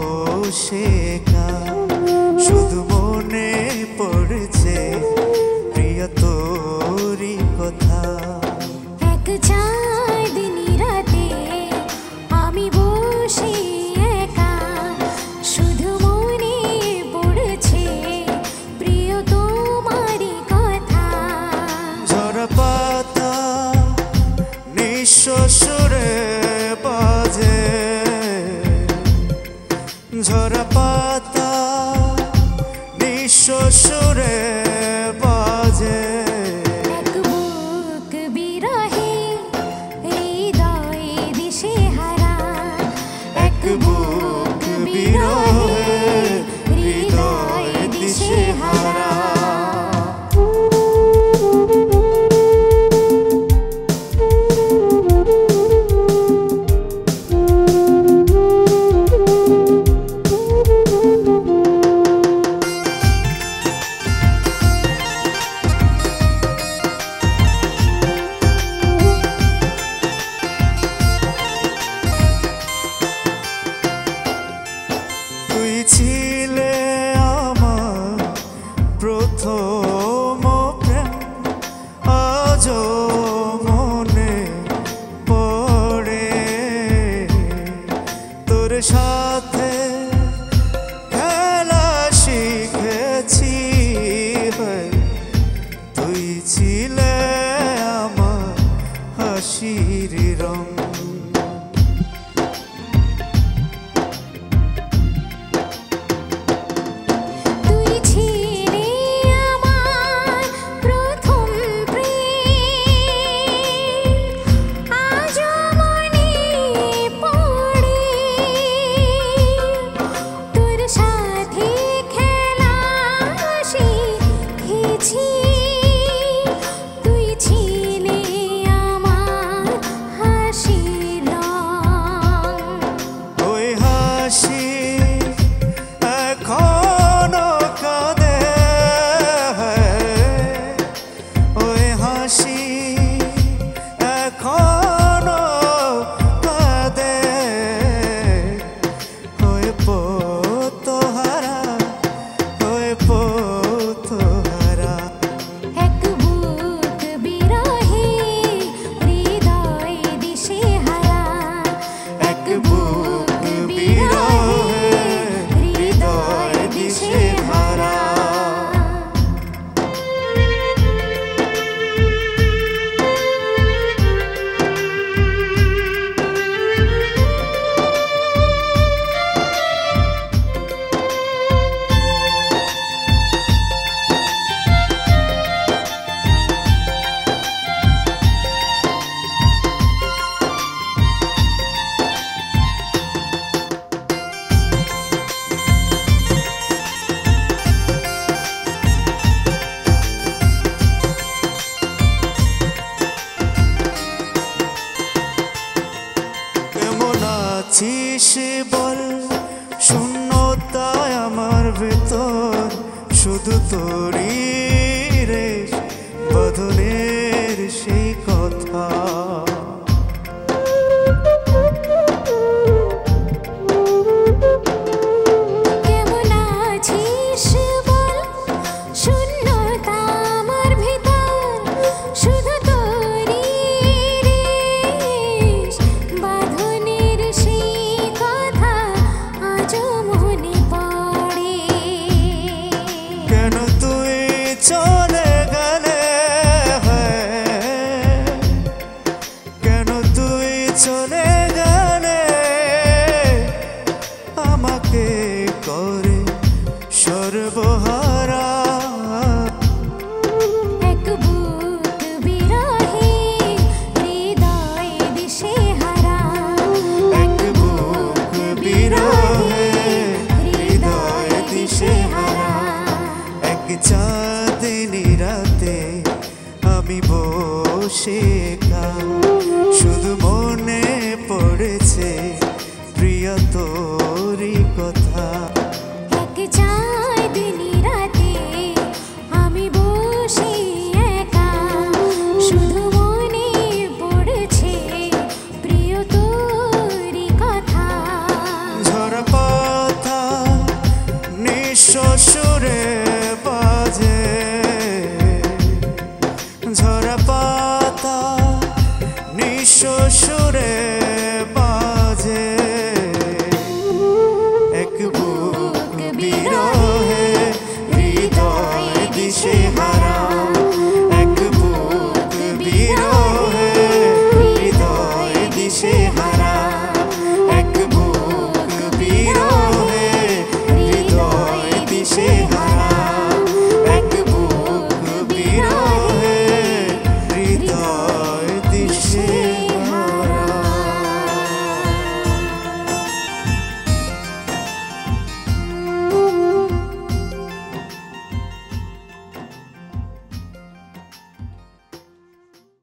বসে একা শুধু মনে পড়ছে প্রিয় তোরই কথা। এক চাঁদ রাতে আমি বসে একা শুধু মনে পড়ছে প্রিয় তোমারই কথা। ঝরা পাতা নিঃশ্বরে বাজে, ঝরা পাতা নিঃশ্বরে বাজে। এক বুক বিরহে হৃদয় দিশে হারা, এক বুক বিরহে হৃদয় দিশে হারা। তুই ছিলে আমার প্রথম প্রেম, আজও মনে পড়ে তোর সাথে খেলা শিখেছি। তুই ছিলে আমার হাসির রং। আছিস বল, শূন্যতায় আমার ভেতর শুধু তোরই রে বদনের সেই কথা। কেন তুই চলে গেলে, কেন তুই চলে গেলে আমাকে করে সর্বহারা। এক বুক বিরহে হৃদয় দিশে হারা, এক বুক বিরহে হৃদয় দিশে হারা। এক